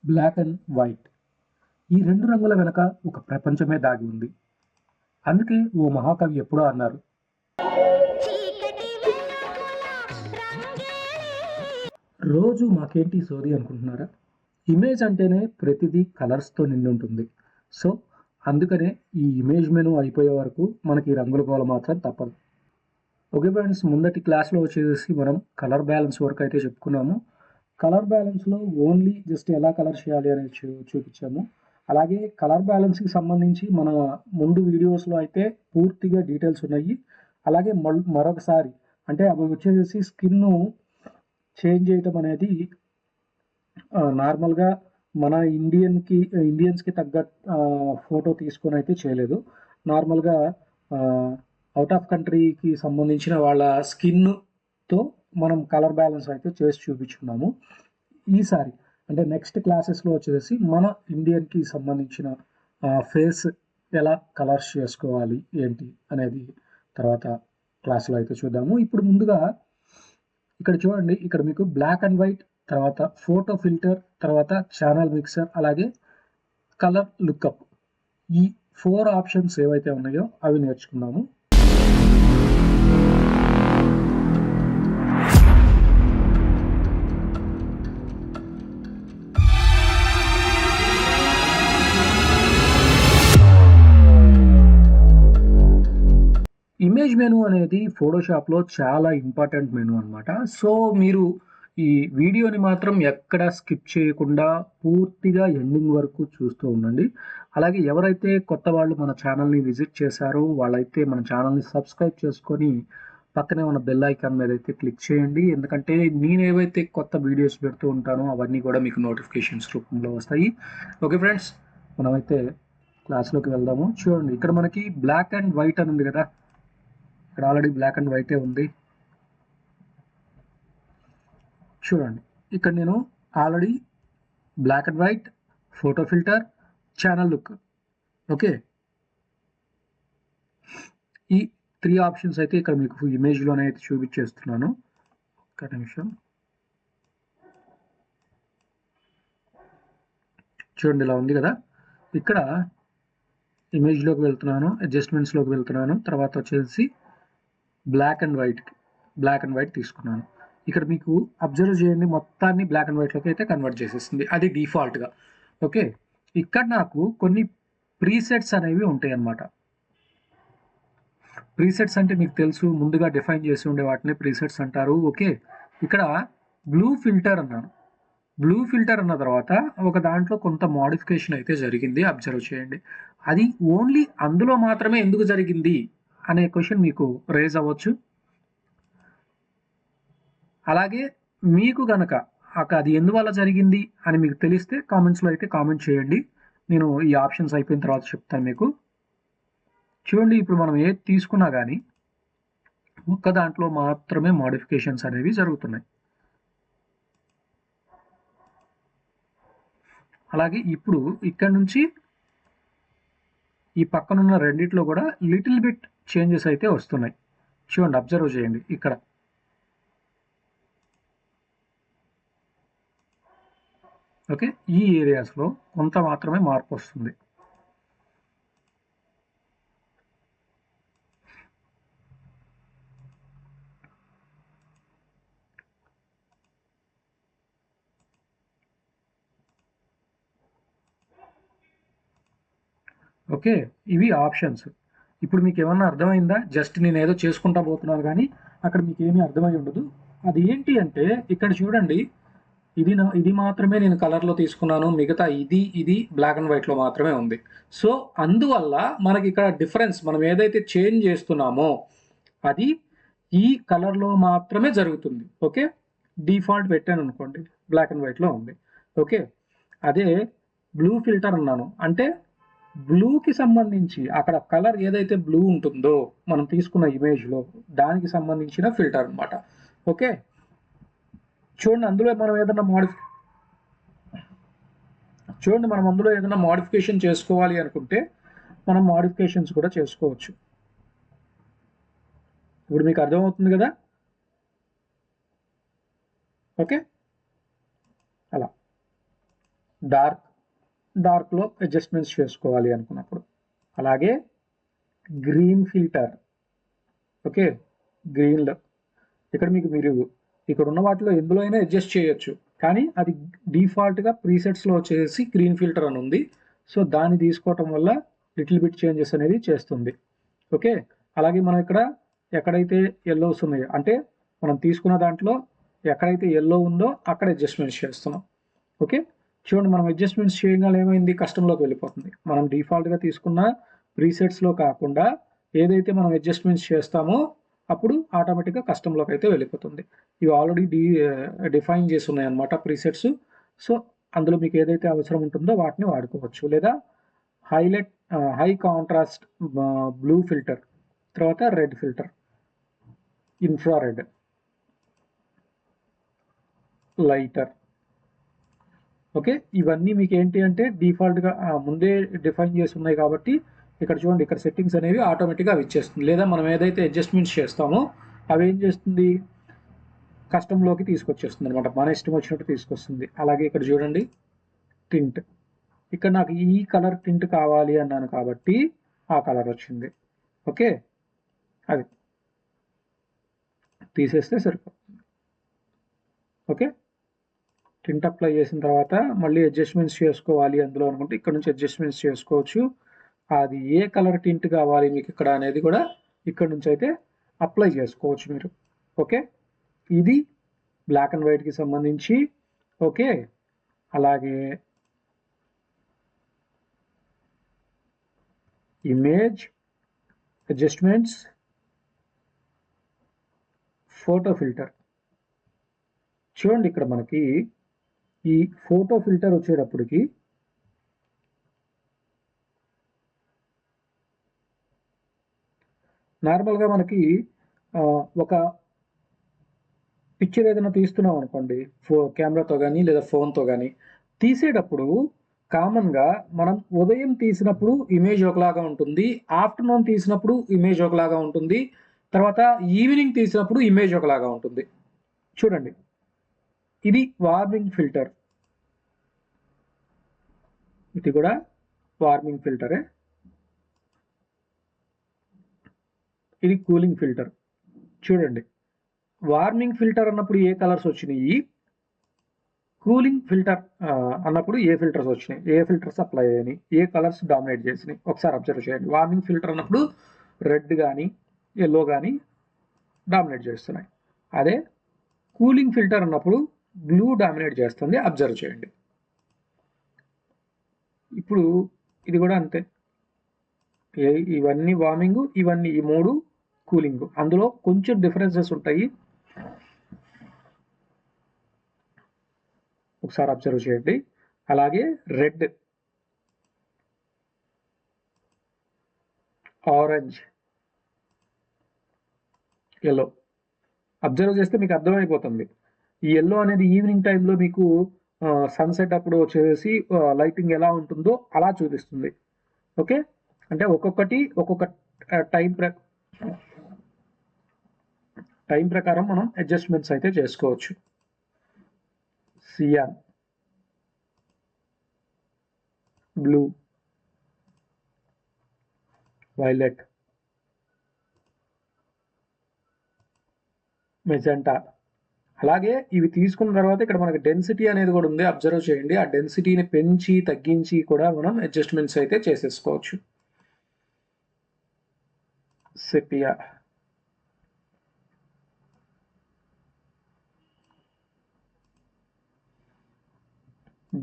Black and white. ఈ రెండు రంగుల వెనక ఒక ప్రపంచమే దాగి ఉంది. అందుకే ఓ మహాకవి ఎప్పుడో అన్నారు, రోజు మాకేంటి సోది అనుకుంటున్నారా? ఇమేజ్ అంటేనే ప్రతిదీ కలర్స్తో నిండి ఉంటుంది. సో అందుకనే ఈ ఇమేజ్ మెనూ అయిపోయే వరకు మనకి రంగుల గోల మాత్రం తప్పదు. ఓకే ఫ్రెండ్స్, ముందటి క్లాస్లో వచ్చేసి మనం కలర్ బ్యాలెన్స్ వరకు అయితే చెప్పుకున్నాము. కలర్ బ్యాలెన్స్లో ఓన్లీ జస్ట్ ఎలా కలర్ చేయాలి అనేది చూపించాము. అలాగే కలర్ బ్యాలెన్స్కి సంబంధించి మన ముందు వీడియోస్లో అయితే పూర్తిగా డీటెయిల్స్ ఉన్నాయి. అలాగే మరొకసారి అంటే అవి వచ్చేసి స్కిన్ చేంజ్ చేయటం అనేది నార్మల్గా మన ఇండియన్స్కి తగ్గ ఫోటో తీసుకొని అయితే చేయలేదు. నార్మల్గా అవుట్ ఆఫ్ కంట్రీకి సంబంధించిన వాళ్ళ స్కిన్తో మనం కలర్ బ్యాలెన్స్ అయితే చేసి చూపించుకున్నాము. ఈసారి అంటే నెక్స్ట్ క్లాసెస్లో వచ్చేసి మన ఇండియన్కి సంబంధించిన ఫేస్ ఎలా కలర్స్ చేసుకోవాలి ఏంటి అనేది తర్వాత క్లాస్లో అయితే చూద్దాము. ఇప్పుడు ముందుగా ఇక్కడ చూడండి, ఇక్కడ మీకు బ్లాక్ అండ్ వైట్, తర్వాత ఫోటో ఫిల్టర్, తర్వాత ఛానల్ మిక్సర్, అలాగే కలర్ లుక్అప్, ఈ 4 ఆప్షన్స్ ఏవైతే ఉన్నాయో అవి నేర్చుకున్నాము. ఇమేజ్ మెనూ అనేది ఫోటోషాప్లో చాలా ఇంపార్టెంట్ మెనూ అనమాట. సో మీరు ఈ వీడియోని మాత్రం ఎక్కడ స్కిప్ చేయకుండా పూర్తిగా ఎండింగ్ వరకు చూస్తూ ఉండండి. అలాగే ఎవరైతే కొత్త వాళ్ళు మన ఛానల్ని విజిట్ చేశారో వాళ్ళైతే మన ఛానల్ని సబ్స్క్రైబ్ చేసుకొని పక్కనే ఉన్న బెల్ ఐకాన్ మీద అయితే క్లిక్ చేయండి. ఎందుకంటే నేను ఏవైతే కొత్త వీడియోస్ పెడుతూ ఉంటానో అవన్నీ కూడా మీకు నోటిఫికేషన్స్ రూపంలో వస్తాయి. ఓకే ఫ్రెండ్స్, మనమైతే క్లాస్లోకి వెళ్దాము. చూడండి, ఇక్కడ మనకి బ్లాక్ అండ్ వైట్ అని ఉంది కదా, ఇక్కడ ఆల్రెడీ బ్లాక్ అండ్ వైటే ఉంది. చూడండి, ఇక్కడ నేను already black and white, photo filter, channel look, okay, ఈ 3 ఆప్షన్స్ అయితే ఇక్కడ మీకు ఇమేజ్లోనే అయితే చూపించేస్తున్నాను. ఒక్క నిమిషం. చూడండి, ఇలా ఉంది కదా. ఇక్కడ ఇమేజ్లోకి వెళ్తున్నాను, అడ్జస్ట్మెంట్స్లోకి వెళ్తున్నాను, తర్వాత వచ్చేసి బ్లాక్ అండ్ వైట్ తీసుకున్నాను. ఇక్కడ మీకు అబ్జర్వ్ చేయండి, మొత్తాన్ని బ్లాక్ అండ్ వైట్లోకి అయితే కన్వర్ట్ చేసేస్తుంది, అది డిఫాల్ట్గా. ఓకే, ఇక్కడ నాకు కొన్ని ప్రీసెట్స్ అనేవి ఉంటాయి అన్నమాట. ప్రీసెట్స్ అంటే మీకు తెలుసు, ముందుగా డిఫైన్ చేసి ఉండే వాటిని ప్రీసెట్స్ అంటారు. ఓకే, ఇక్కడ బ్లూ ఫిల్టర్ అన్నాను. బ్లూ ఫిల్టర్ అన్న తర్వాత ఒక దాంట్లో కొంత మోడిఫికేషన్ అయితే జరిగింది, అబ్జర్వ్ చేయండి. అది ఓన్లీ అందులో మాత్రమే ఎందుకు జరిగింది అనే క్వశ్చన్ మీకు రేజ్ అవ్వచ్చు. అలాగే మీకు గనక అది ఎందువల్ల జరిగింది అని మీకు తెలిస్తే కామెంట్స్లో అయితే కామెంట్ చేయండి. నేను ఈ ఆప్షన్స్ అయిపోయిన తర్వాత చెప్తాను మీకు. చూడండి, ఇప్పుడు మనం ఏది తీసుకున్నా కానీ ఒక్క దాంట్లో మాత్రమే మోడిఫికేషన్స్ అనేవి జరుగుతున్నాయి. అలాగే ఇప్పుడు ఇక్కడ నుంచి ఈ పక్కనున్న రెండిట్లో కూడా లిటిల్ బిట్ చేంజెస్ అయితే వస్తున్నాయి. చూడండి, అబ్జర్వ్ చేయండి, ఇక్కడ ఓకే, ఈ ఏరియాస్లో కొంత మాత్రమే మార్పు వస్తుంది. ఓకే, ఇవి ఆప్షన్స్. ఇప్పుడు మీకు ఏమన్నా అర్థమైందా? జస్ట్ నేను ఏదో చేసుకుంటా పోతున్నాను కానీ అక్కడ మీకు ఏమీ అర్థమై ఉండదు. అది ఏంటి అంటే ఇక్కడ చూడండి, ఇది మాత్రమే నేను కలర్లో తీసుకున్నాను, మిగతా ఇది బ్లాక్ అండ్ వైట్లో మాత్రమే ఉంది. సో అందువల్ల మనకి ఇక్కడ డిఫరెన్స్, మనం ఏదైతే చేంజ్ చేస్తున్నామో అది ఈ కలర్లో మాత్రమే జరుగుతుంది. ఓకే, డిఫాల్ట్ పెట్టాను అనుకోండి, బ్లాక్ అండ్ వైట్లో ఉంది. ఓకే, అదే బ్లూ ఫిల్టర్ అన్నాను అంటే బ్లూకి సంబంధించి అక్కడ కలర్ ఏదైతే బ్లూ ఉంటుందో మనం తీసుకున్న ఇమేజ్లో దానికి సంబంధించిన ఫిల్టర్ అనమాట. ఓకే, చూడండి, అందులో మనం ఏదైనా మోడిఫికేషన్ చేసుకోవాలి అనుకుంటే మనం మోడిఫికేషన్స్ కూడా చేసుకోవచ్చు. ఇప్పుడు మీకు అర్థమవుతుంది కదా. ఓకే, అలా డార్క్లో అడ్జస్ట్మెంట్స్ చేసుకోవాలి అనుకున్నప్పుడు. అలాగే గ్రీన్ ఫిల్టర్, ఓకే, గ్రీన్లో ఇక్కడ మీరు ఇక్కడ ఉన్న వాటిలో ఎందులో అయినా అడ్జస్ట్ చేయొచ్చు, కానీ అది డిఫాల్ట్గా ప్రీసెట్స్లో వచ్చేసి గ్రీన్ ఫిల్టర్ అని ఉంది. సో దాన్ని తీసుకోవటం వల్ల లిటిల్ బిట్ చేంజెస్ అనేది చేస్తుంది. ఓకే, అలాగే మనం ఇక్కడ ఎక్కడైతే ఎల్లోస్ ఉన్నాయో, అంటే మనం తీసుకున్న దాంట్లో ఎక్కడైతే ఎల్లో ఉందో అక్కడ అడ్జస్ట్మెంట్స్ చేస్తున్నాం. ఓకే, చూడండి, మనం అడ్జస్ట్మెంట్స్ చేయగానే ఏమైంది, కస్టమ్లోకి వెళ్ళిపోతుంది. మనం డిఫాల్ట్గా తీసుకున్న ప్రీసెట్స్లో కాకుండా ఏదైతే మనం అడ్జస్ట్మెంట్స్ చేస్తామో అప్పుడు ఆటోమేటిక్గా కస్టమ్లోకి అయితే వెళ్ళిపోతుంది. ఇవి ఆల్రెడీ డిఫైన్ చేసి ఉన్నాయి అన్నమాట ప్రీసెట్స్. సో అందులో మీకు ఏదైతే అవసరం ఉంటుందో వాటిని వాడుకోవచ్చు. లేదా హై కాంట్రాస్ట్ బ్లూ ఫిల్టర్, తర్వాత red filter, infrared, lighter. Okay, ఇవన్నీ మీకు ఏంటి అంటే డిఫాల్ట్గా ముందే డిఫైన్ చేసి ఉన్నాయి కాబట్టి ఇక్కడ చూడండి, ఇక్కడ సెట్టింగ్స్ అనేవి ఆటోమేటిక్గా అవి ఇచ్చేస్తుంది. లేదా మనం ఏదైతే అడ్జస్ట్మెంట్స్ చేస్తామో అవి ఏం చేస్తుంది, కస్టమ్లోకి తీసుకొచ్చేస్తుంది అనమాట, మన ఇష్టం వచ్చినట్టు తీసుకొస్తుంది. అలాగే ఇక్కడ చూడండి టింట్, ఇక్కడ నాకు ఈ కలర్ టింట్ కావాలి అన్నాను కాబట్టి ఆ కలర్ వచ్చింది. ఓకే, అది తీసేస్తే సరిపోతుంది. ఓకే, టింట్ అప్లై చేసిన తర్వాత మళ్ళీ అడ్జస్ట్మెంట్స్ చేసుకోవాలి అందులో అనుకుంటే ఇక్కడ నుంచి అడ్జస్ట్మెంట్స్ చేసుకోవచ్చు. అది ఏ కలర్ టింట్ కావాలి మీకు ఇక్కడ అనేది కూడా ఇక్కడ నుంచి అయితే అప్లై చేసుకోవచ్చు మీరు. ఓకే, ఇది బ్లాక్ అండ్ వైట్కి సంబంధించి. ఓకే, అలాగే ఇమేజ్ అడ్జస్ట్మెంట్స్, ఫోటో ఫిల్టర్. చూడండి, ఇక్కడ మనకి ఈ ఫోటో ఫిల్టర్ వచ్చేటప్పటికి నార్మల్గా మనకి ఒక పిక్చర్ ఏదైనా తీస్తున్నాం అనుకోండి, కెమెరాతో కానీ లేదా ఫోన్తో కానీ తీసేటప్పుడు కామన్గా మనం ఉదయం తీసినప్పుడు ఇమేజ్ ఒకలాగా ఉంటుంది, ఆఫ్టర్నూన్ తీసినప్పుడు ఇమేజ్ ఒకలాగా ఉంటుంది, తర్వాత ఈవినింగ్ తీసినప్పుడు ఇమేజ్ ఒకలాగా ఉంటుంది. చూడండి, ఇది వార్మింగ్ ఫిల్టర్, ఇది కూడా వార్మింగ్ ఫిల్టరే. ఇది కూలింగ్ ఫిల్టర్. చూడండి, వార్మింగ్ ఫిల్టర్ అన్నప్పుడు ఏ కలర్స్ వచ్చినాయి, కూలింగ్ ఫిల్టర్ అన్నప్పుడు ఏ ఫిల్టర్స్ వచ్చినాయి, ఏ ఫిల్టర్స్ అప్లై అయ్యాయి, ఏ కలర్స్ డామినేట్ చేసినాయి ఒకసారి అబ్జర్వ్ చేయండి. వార్మింగ్ ఫిల్టర్ అన్నప్పుడు రెడ్ కానీ ఎల్లో కానీ డామినేట్ చేస్తున్నాయి. అదే కూలింగ్ ఫిల్టర్ అన్నప్పుడు బ్లూ డామినేట్ చేస్తుంది. అబ్జర్వ్ చేయండి. ఇప్పుడు ఇది కూడా అంతే, ఇవన్నీ వార్మింగ్, ఇవన్నీ ఈ మూడు కూలింగ్. అందులో కొంచెం డిఫరెన్సెస్ ఉంటాయి, ఒకసారి అబ్జర్వ్ చేయండి. అలాగే రెడ్, ఆరెంజ్, ఎల్లో అబ్జర్వ్ చేస్తే మీకు అర్థమైపోతుంది. ఈ ఎల్లో అనేది ఈవినింగ్ టైంలో మీకు సన్సెట్ అప్పుడు వచ్చేసి లైటింగ్ ఎలా ఉంటుందో అలా చూపిస్తుంది. ఓకే, అంటే ఒక్కొక్కటి ఒక్కొక్క టైం ప్రకారం మనం అడ్జస్ట్మెంట్స్ అయితే చేసుకోవచ్చు. Cyan, blue, violet, magenta. అలాగే ఇవి తీసుకున్న తర్వాత ఇక్కడ మనకి డెన్సిటీ అనేది కూడా ఉంది, అబ్జర్వ్ చేయండి. ఆ డెన్సిటీని పెంచి తగ్గించి కూడా మనం అడ్జస్ట్మెంట్స్ అయితే చేసేసుకోవచ్చు. Sepia,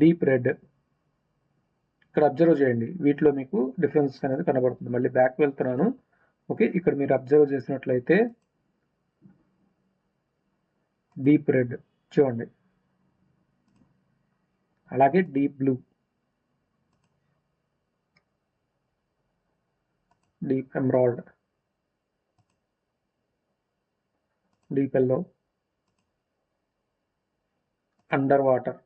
deep red. ఇక్కడ అబ్జర్వ్ చేయండి, వీటిలో మీకు డిఫరెన్స్ అనేది కనబడుతుంది. మళ్ళీ బ్యాక్ వెళ్తున్నాను. ఓకే, ఇక్కడ మీరు అబ్జర్వ్ చేసినట్లయితే డీప్ రెడ్ చూడండి, అలాగే deep blue, deep emerald, deep yellow, under water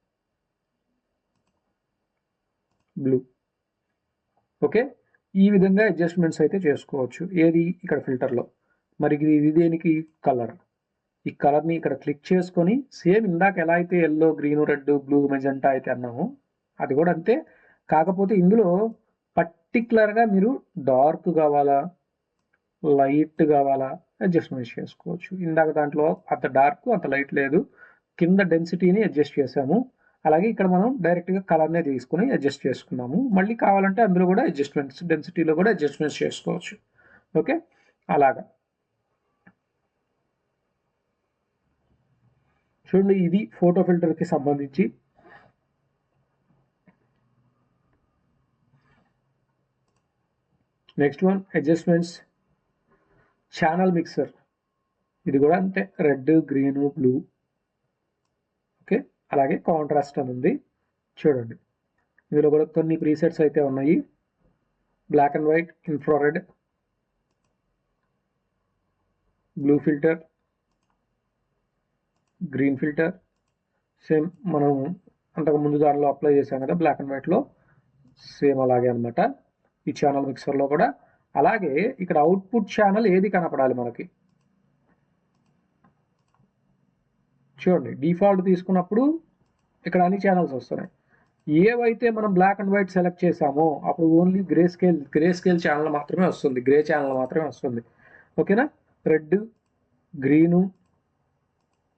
blue. Okay, ఈ విధంగా అడ్జస్ట్మెంట్స్ అయితే చేసుకోవచ్చు. ఏది ఇక్కడ ఫిల్టర్లో. మరి ఇది దేనికి, కలర్. ఈ కలర్ని ఇక్కడ క్లిక్ చేసుకొని సేమ్ ఇందాక ఎలా అయితే yellow, green, red, blue, magenta అయితే అన్నాము అది కూడా అంతే. కాకపోతే ఇందులో పర్టికులర్గా మీరు డార్క్ కావాలా, లైట్ కావాలా అడ్జస్ట్మెంట్ చేసుకోవచ్చు. ఇందాక దాంట్లో అంత డార్క్ అంత లైట్ లేదు, కింద డెన్సిటీని అడ్జస్ట్ చేసాము. అలాగే ఇక్కడ మనం డైరెక్ట్గా కలర్నే తీసుకుని అడ్జస్ట్ చేసుకున్నాము. మళ్ళీ కావాలంటే అందులో కూడా అడ్జస్ట్మెంట్స్, డెన్సిటీలో కూడా అడ్జస్ట్మెంట్స్ చేసుకోవచ్చు. ఓకే, అలాగా చూడండి. ఇది ఫోటో ఫిల్టర్కి సంబంధించి. Next one adjustments channel mixer. ఇది కూడా అంతే, రెడ్, గ్రీన్, బ్లూ. ఓకే, అలాగే కాంట్రాస్ట్ అని ఉంది చూడండి. ఇందులో కూడా కొన్ని ప్రీసెట్స్ అయితే ఉన్నాయి. Black and white, infrared, blue filter, green filter. Same మనం అంతకు ముందు దానిలో అప్లై చేసాం కదా బ్లాక్ అండ్ వైట్లో, సేమ్ అలాగే అనమాట ఈ ఛానల్ మిక్సర్లో కూడా. అలాగే ఇక్కడ అవుట్పుట్ ఛానల్ ఏది కనపడాలి మనకి చూడండి. డిఫాల్ట్ తీసుకున్నప్పుడు ఇక్కడ అన్ని ఛానల్స్ వస్తున్నాయి. ఏవైతే మనం బ్లాక్ అండ్ వైట్ సెలెక్ట్ చేసామో అప్పుడు ఓన్లీ గ్రే స్కేల్ ఛానల్ మాత్రమే వస్తుంది, గ్రే ఛానల్ మాత్రమే వస్తుంది. ఓకేనా, రెడ్, గ్రీను,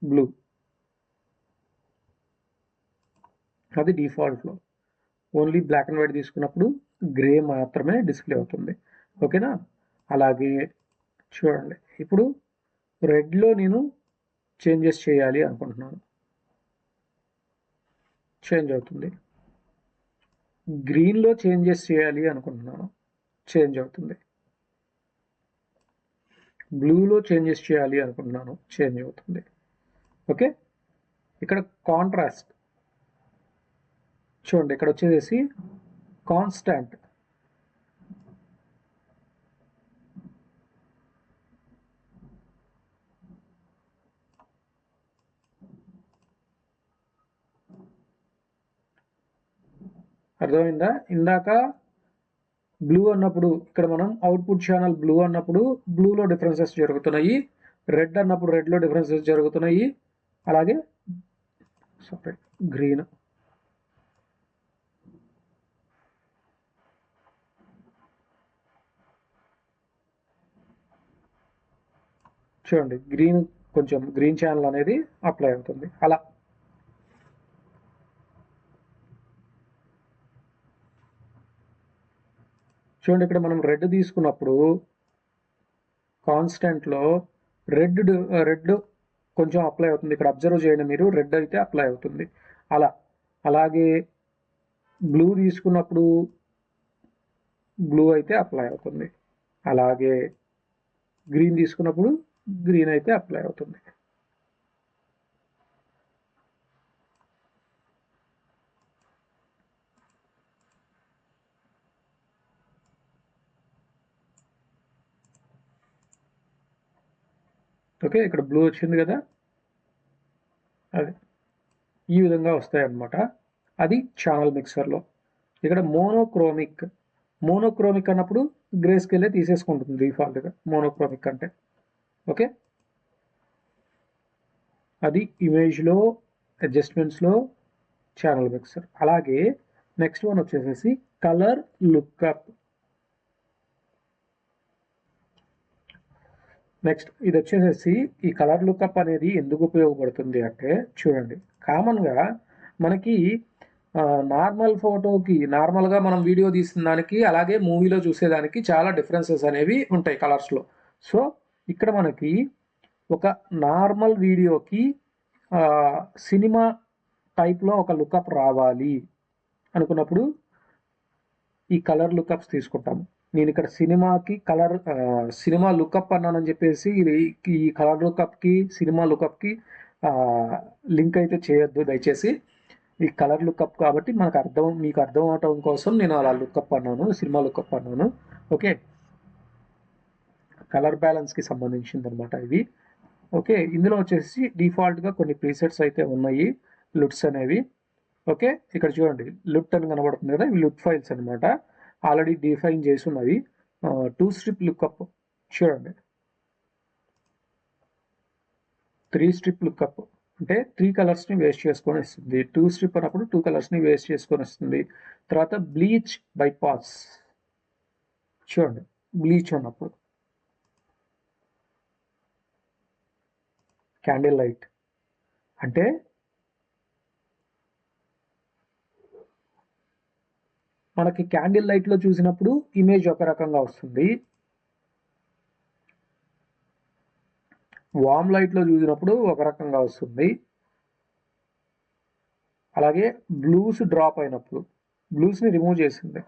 బ్లూ అది డిఫాల్ట్లో. ఓన్లీ బ్లాక్ అండ్ వైట్ తీసుకున్నప్పుడు గ్రే మాత్రమే డిస్ప్లే అవుతుంది. ఓకేనా, అలాగే చూడండి. ఇప్పుడు రెడ్లో నేను చేంజెస్ చేయాలి అనుకుంటున్నాను, చేంజ్ అవుతుంది. గ్రీన్లో చేంజెస్ చేయాలి అనుకుంటున్నాను, చేంజ్ అవుతుంది. బ్లూలో చేంజెస్ చేయాలి అనుకుంటున్నాను, చేంజ్ అవుతుంది. ఓకే, ఇక్కడ కాంట్రాస్ట్ చూడండి. ఇక్కడ వచ్చేసి కాన్స్టాంట్. అర్థమైందా? ఇందాక బ్లూ అన్నప్పుడు ఇక్కడ మనం అవుట్పుట్ ఛానల్ బ్లూ అన్నప్పుడు బ్లూలో డిఫరెన్సెస్ జరుగుతున్నాయి, రెడ్ అన్నప్పుడు రెడ్లో డిఫరెన్సెస్ జరుగుతున్నాయి. అలాగే గ్రీన్. చూడండి, కొంచెం గ్రీన్ ఛానల్ అనేది అప్లై అవుతుంది. అలా చూడండి. ఇక్కడ మనం రెడ్ తీసుకున్నప్పుడు కాన్స్టెంట్లో రెడ్ కొంచెం అప్లై అవుతుంది. ఇక్కడ అబ్జర్వ్ చేయండి మీరు, రెడ్ అయితే అప్లై అవుతుంది అలా. అలాగే బ్లూ తీసుకున్నప్పుడు బ్లూ అయితే అప్లై అవుతుంది. అలాగే గ్రీన్ తీసుకున్నప్పుడు గ్రీన్ అయితే అప్లై అవుతుంది. ఓకే, ఇక్కడ బ్లూ వచ్చింది కదా, అది ఈ విధంగా వస్తాయి అన్నమాట. అది ఛానల్ మిక్సర్లో. ఇక్కడ మోనోక్రోమిక్ అన్నప్పుడు గ్రే స్కేలే తీసేసుకుంటుంది డిఫాల్ట్గా మోనోక్రోమిక్ అంటే. ఓకే, అది ఇమేజ్లో అడ్జస్ట్మెంట్స్లో ఛానల్ మిక్సర్. అలాగే నెక్స్ట్ వన్ వచ్చేసి కలర్ లుక్అప్. నెక్స్ట్ ఇది వచ్చేసి ఈ కలర్ లుక్అప్ అనేది ఎందుకు ఉపయోగపడుతుంది అంటే చూడండి, కామన్గా మనకి నార్మల్ ఫోటోకి, నార్మల్గా మనం వీడియో తీసిన దానికి అలాగే మూవీలో చూసేదానికి చాలా డిఫరెన్సెస్ అనేవి ఉంటాయి కలర్స్లో. సో ఇక్కడ మనకి ఒక నార్మల్ వీడియోకి సినిమా టైప్లో ఒక లుక్అప్ రావాలి అనుకున్నప్పుడు ఈ కలర్ లుక్అప్స్ తీసుకుంటాము. నేను ఇక్కడ సినిమా లుక్అప్ అన్నానని చెప్పేసి ఈ కలర్ లుక్అప్కి సినిమా లుక్అప్కి లింక్ అయితే చేయొద్దు దయచేసి. ఈ కలర్ లుక్అప్ కాబట్టి మీకు అర్థం అవటం కోసం నేను అలా లుక్అప్ అన్నాను, సినిమా లుక్అప్ అన్నాను. ఓకే, కలర్ బ్యాలెన్స్కి సంబంధించింది అనమాట ఇది. ఓకే, ఇందులో వచ్చేసి డిఫాల్ట్గా కొన్ని ప్రీసెట్స్ అయితే ఉన్నాయి, లుట్స్ అనేవి. ఓకే, ఇక్కడ చూడండి లుట్ అని కనబడుతుంది కదా, ఇవి లుట్ ఫైల్స్ అనమాట, ఆల్రెడీ డిఫైన్ చేసి ఉన్నవి. 2 స్ట్రిప్ లుక్అప్ చూడండి, 3 స్ట్రిప్ లుక్అప్, అంటే 3 కలర్స్ని వేస్ట్ చేసుకొని ఇస్తుంది. 2 స్ట్రిప్ అన్నప్పుడు 2 కలర్స్ని వేస్ట్ చేసుకొని వస్తుంది. తర్వాత బ్లీచ్ బైపాస్ చూడండి, బ్లీచ్ అన్నప్పుడు క్యాండిల్ లైట్ అంటే మనకి క్యాండిల్ లైట్లో చూసినప్పుడు ఇమేజ్ ఒక రకంగా వస్తుంది, వామ్ లైట్లో చూసినప్పుడు ఒక రకంగా వస్తుంది. అలాగే బ్లూస్ డ్రాప్ అయినప్పుడు బ్లూస్ని రిమూవ్ చేసింది.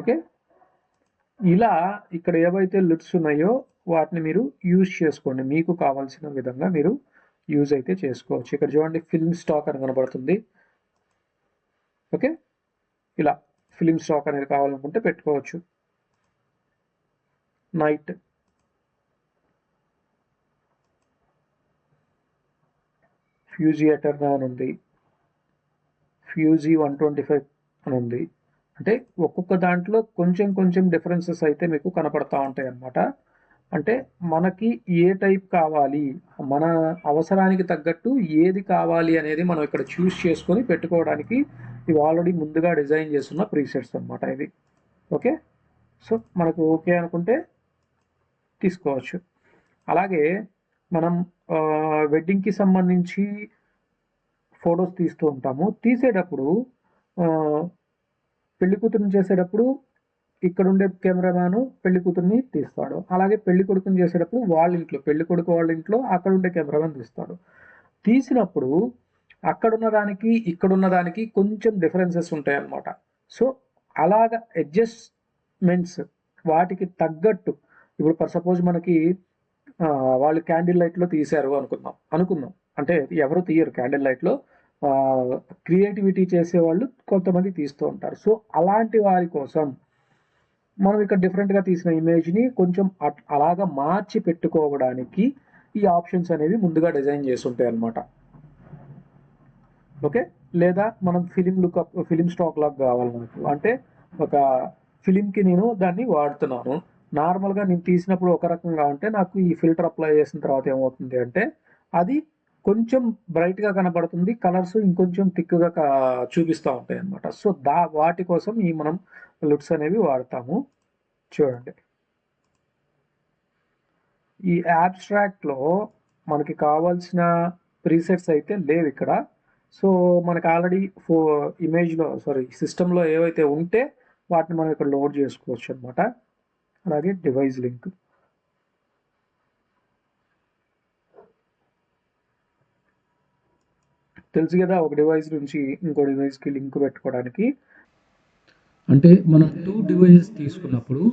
ఓకే, ఇలా ఇక్కడ ఏవైతే లుట్స్ ఉన్నాయో వాటిని మీరు యూజ్ చేసుకోండి, మీకు కావాల్సిన విధంగా మీరు యూజ్ అయితే చేసుకోవచ్చు. ఇక్కడ చూడండి ఫిల్మ్ స్టాక్ అని కనబడుతుంది. ఓకే, ఇలా ఫిల్మ్ స్టాక్ అనేది కావాలనుకుంటే పెట్టుకోవచ్చు. నైట్, ఫ్యూజీ ఎటర్నా అని ఉంది, ఫ్యూజీ 125 అని ఉంది. అంటే ఒక్కొక్క దాంట్లో కొంచెం కొంచెం డిఫరెన్సెస్ అయితే మీకు కనపడతా ఉంటాయి అన్నమాట. అంటే మనకి ఏ టైప్ కావాలి, మన అవసరానికి తగ్గట్టు ఏది కావాలి అనేది మనం ఇక్కడ చూస్ చేసుకొని పెట్టుకోవడానికి ఇవి ఆల్రెడీ ముందుగా డిజైన్ చేస్తున్న ప్రీసెట్స్ అన్నమాట ఇవి. ఓకే, సో మనకు ఓకే అనుకుంటే తీసుకోవచ్చు. అలాగే మనం వెడ్డింగ్కి సంబంధించి ఫొటోస్ తీస్తూ ఉంటాము. తీసేటప్పుడు పెళ్లి కూతురుని చేసేటప్పుడు ఇక్కడ ఉండే కెమెరామ్యాన్ పెళ్లి కూతుర్ని తీస్తాడు. అలాగే పెళ్లి కొడుకుని చేసేటప్పుడు వాళ్ళ ఇంట్లో, పెళ్లి కొడుకు వాళ్ళ ఇంట్లో అక్కడ ఉండే కెమెరామ్యాన్ తీస్తాడు. తీసినప్పుడు అక్కడున్న దానికి ఇక్కడున్న దానికి కొంచెం డిఫరెన్సెస్ ఉంటాయి అన్నమాట. సో అలాగ అడ్జస్ట్మెంట్స్ వాటికి తగ్గట్టు, ఇప్పుడు ఫర్ సపోజ్ మనకి వాళ్ళు క్యాండిల్ లైట్లో తీశారు అనుకుందాం. అంటే ఎవరు తీయరు క్యాండిల్ లైట్లో, క్రియేటివిటీ చేసేవాళ్ళు కొంతమంది తీస్తూ ఉంటారు. సో అలాంటి వారి కోసం మనం ఇక్కడ డిఫరెంట్గా తీసిన ఇమేజ్ని కొంచెం అలాగా మార్చి పెట్టుకోవడానికి ఈ ఆప్షన్స్ అనేవి ముందుగా డిజైన్ చేసి ఉంటాయి అన్నమాట. ఓకే, లేదా మనం ఫిలిం స్టాక్ లాగా కావాలి నాకు అంటే ఒక ఫిలింకి నేను దాన్ని వాడుతున్నాను. నార్మల్గా నేను తీసినప్పుడు ఒక రకంగా ఉంటే నాకు ఈ ఫిల్టర్ అప్లై చేసిన తర్వాత ఏమవుతుంది అంటే అది కొంచెం బ్రైట్గా కనబడుతుంది, కలర్స్ ఇంకొంచెం థిక్గా చూపిస్తూ ఉంటాయి అన్నమాట. సో వాటి కోసం ఈ మనం లుట్స్ అనేవి వాడతాము. చూడండి, ఈ యాబ్స్ట్రాక్ట్లో మనకి కావాల్సిన ప్రీసెట్స్ అయితే లేవు ఇక్కడ. సో మనకు ఆల్రెడీ సిస్టంలో ఏవైతే ఉంటే వాటిని మనం ఇక్కడ లోడ్ చేసుకోవచ్చు అనమాట. అలాగే డివైస్ లింక్, తెలుసు కదా, ఒక డివైస్ నుంచి ఇంకో డివైస్కి లింక్ పెట్టుకోవడానికి. అంటే మనం 2 డివైజెస్ తీసుకున్నప్పుడు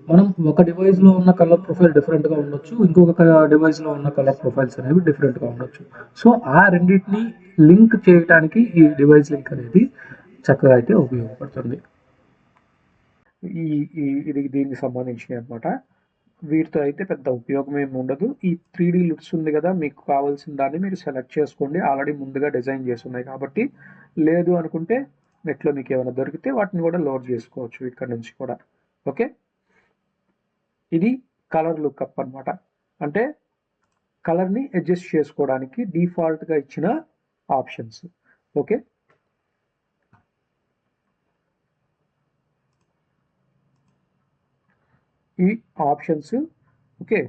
మనం ఒక డివైస్లో ఉన్న కలర్ ప్రొఫైల్ డిఫరెంట్గా ఉండొచ్చు, ఇంకొక డివైస్లో ఉన్న కలర్ ప్రొఫైల్స్ అనేవి డిఫరెంట్గా ఉండొచ్చు. సో ఆ రెండింటిని లింక్ చేయడానికి ఈ డివైస్ లింక్ అనేది చక్కగా అయితే ఉపయోగపడుతుంది. ఇది దీనికి సంబంధించినవి అనమాట. వీటితో అయితే పెద్ద ఉపయోగం ఏమి ఉండదు. ఈ 3D లుక్స్ ఉంది కదా, మీకు కావాల్సిన దాన్ని మీరు సెలెక్ట్ చేసుకోండి, ఆల్రెడీ ముందుగా డిజైన్ చేసి ఉన్నాయి కాబట్టి. లేదు అనుకుంటే నెట్లో మీకు ఏమైనా దొరికితే వాటిని కూడా లోడ్ చేసుకోవచ్చు ఇక్కడ నుంచి కూడా. ఓకే, ఇది కలర్ లుక్అప్ అనమాట. అంటే కలర్ని అడ్జస్ట్ చేసుకోవడానికి డిఫాల్ట్గా ఇచ్చిన ఆప్షన్స్. ఓకే, ఈ ఆప్షన్స్ ఓకే,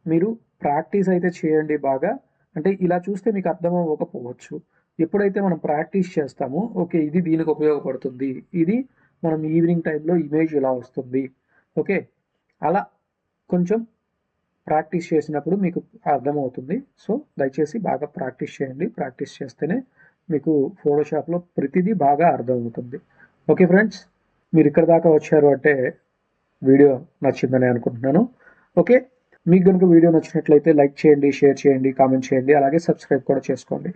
మీరు ప్రాక్టీస్ అయితే చేయండి బాగా. అంటే ఇలా చూస్తే మీకు అర్థం అవ్వకపోవచ్చు. ఎప్పుడైతే మనం ప్రాక్టీస్ చేస్తామో ఓకే ఇది దీనికి ఉపయోగపడుతుంది, ఇది మనం ఈవినింగ్ టైంలో ఇమేజ్ ఇలా వస్తుంది, ఓకే అలా కొంచెం ప్రాక్టీస్ చేసినప్పుడు మీకు అర్థమవుతుంది. సో దయచేసి బాగా ప్రాక్టీస్ చేయండి. ప్రాక్టీస్ చేస్తేనే మీకు ఫోటోషాప్లో ప్రతిదీ బాగా అర్థమవుతుంది. ఓకే ఫ్రెండ్స్, మీరు ఇక్కడ దాకా వచ్చారు అంటే వీడియో నచ్చిందని అనుకుంటున్నాను. ఓకే, మీకు కనుక వీడియో నచ్చినట్లయితే లైక్ చేయండి, షేర్ చేయండి, కామెంట్ చేయండి, అలాగే సబ్స్క్రైబ్ కూడా చేసుకోండి.